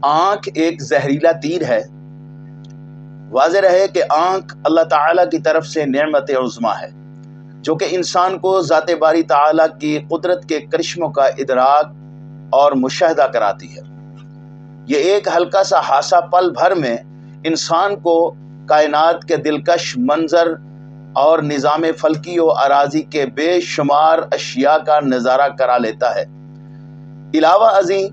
آنکھ ایک زہریلا تیر ہے۔ واضح رہے کہ آنکھ اللہ تعالیٰ کی طرف سے نعمت عظمیٰ ہے جو کہ انسان کو ذات باری تعالیٰ کی قدرت کے کرشموں کا ادراک اور مشاہدہ کراتی ہے۔ یہ ایک ہلکا سا حادثہ پل بھر میں انسان کو کائنات کے دلکش منظر اور نظام فلکی و اراضی کے بے شمار اشیاء کا نظارہ کرا لیتا ہے۔ علاوہ ازیں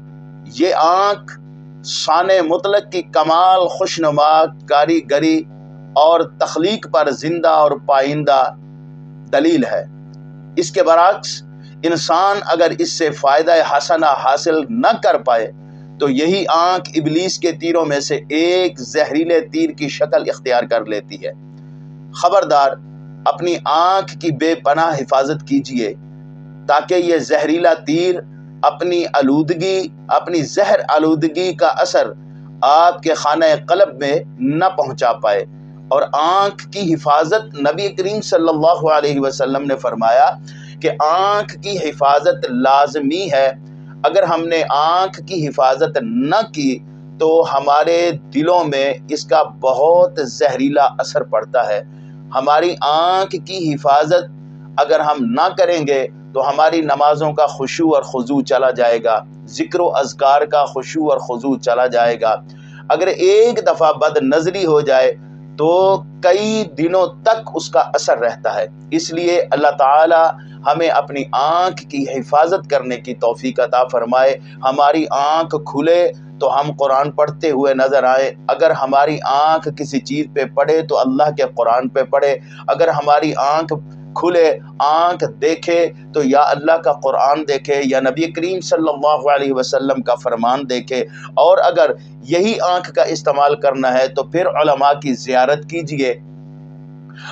یہ آنکھ صانع مطلق کی کمال خوشنما کاریگری اور تخلیق پر زندہ اور پائندہ دلیل ہے۔ اس کے برعکس انسان اگر اس سے فائدہ حسنہ حاصل نہ کر پائے تو یہی آنکھ ابلیس کے تیروں میں سے ایک زہریلے تیر کی شکل اختیار کر لیتی ہے۔ خبردار، اپنی آنکھ کی بے پناہ حفاظت کیجیے تاکہ یہ زہریلا تیر اپنی زہر آلودگی کا اثر آپ کے خانہ قلب میں نہ پہنچا پائے۔ اور آنکھ کی حفاظت، نبی کریم صلی اللہ علیہ وسلم نے فرمایا کہ آنکھ کی حفاظت لازمی ہے۔ اگر ہم نے آنکھ کی حفاظت نہ کی تو ہمارے دلوں میں اس کا بہت زہریلا اثر پڑتا ہے۔ ہماری آنکھ کی حفاظت اگر ہم نہ کریں گے تو ہماری نمازوں کا خشوع اور خضوع چلا جائے گا، ذکر و اذکار کا خشوع اور خضوع چلا جائے گا۔ اگر ایک دفعہ بد نظری ہو جائے تو کئی دنوں تک اس کا اثر رہتا ہے۔ اس لیے اللہ تعالی ہمیں اپنی آنکھ کی حفاظت کرنے کی توفیق عطا فرمائے۔ ہماری آنکھ کھلے تو ہم قرآن پڑھتے ہوئے نظر آئے۔ اگر ہماری آنکھ کسی چیز پہ پڑے تو اللہ کے قرآن پہ پڑے۔ اگر ہماری آنکھ کھلے، آنکھ دیکھے تو یا اللہ کا قرآن دیکھے یا نبی کریم صلی اللہ علیہ وسلم کا فرمان دیکھے۔ اور اگر یہی آنکھ کا استعمال کرنا ہے تو پھر علماء کی زیارت کیجئے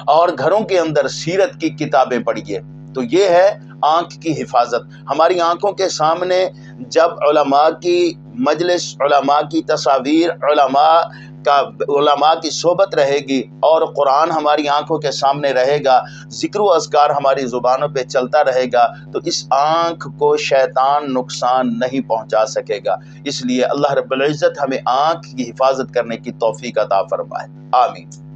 اور گھروں کے اندر سیرت کی کتابیں پڑھیے۔ تو یہ ہے آنکھ کی حفاظت۔ ہماری آنکھوں کے سامنے جب علماء کی مجلس، علماء کی تصاویر، علماء کی صحبت رہے گی اور قرآن ہماری آنکھوں کے سامنے رہے گا، ذکر و اذکار ہماری زبانوں پہ چلتا رہے گا تو اس آنکھ کو شیطان نقصان نہیں پہنچا سکے گا۔ اس لیے اللہ رب العزت ہمیں آنکھ کی حفاظت کرنے کی توفیق عطا فرمائے۔ آمین۔